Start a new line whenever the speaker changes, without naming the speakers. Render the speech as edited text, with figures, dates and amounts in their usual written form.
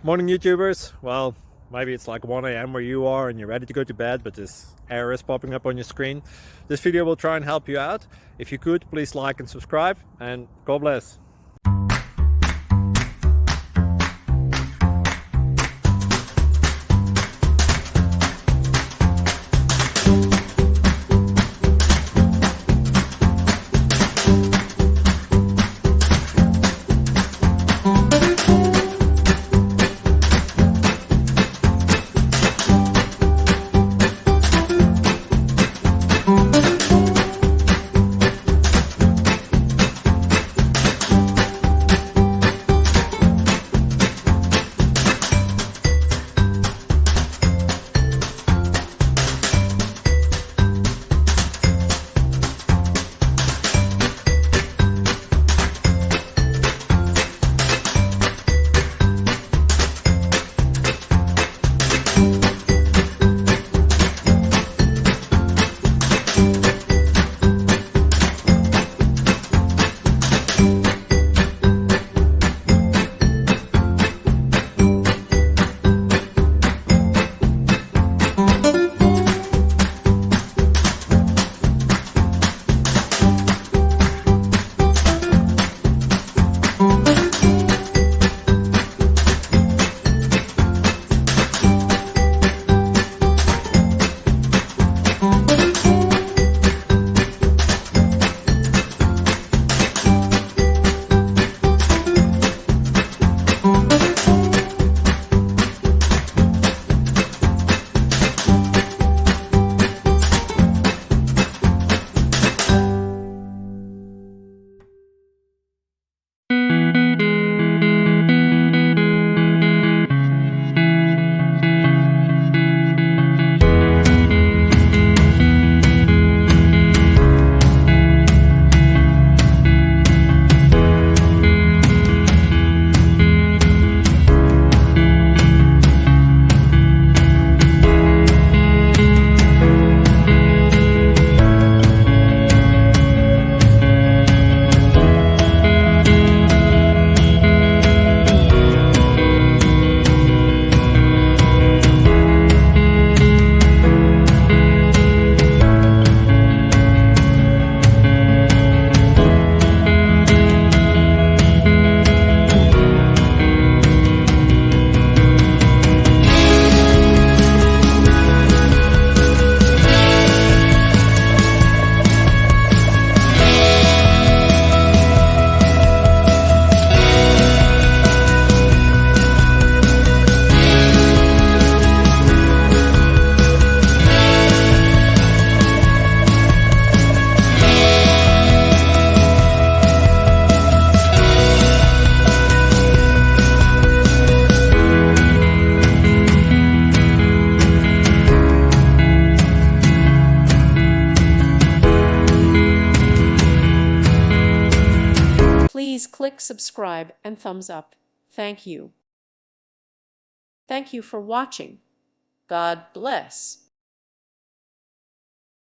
Morning YouTubers. Well, maybe it's like 1 a.m. where you are and you're ready to go to bed, but this error is popping up on your screen. This video will try and help you out. If you could, please like and subscribe, and God bless.
Please click subscribe and thumbs up. Thank you. Thank you for watching. God bless.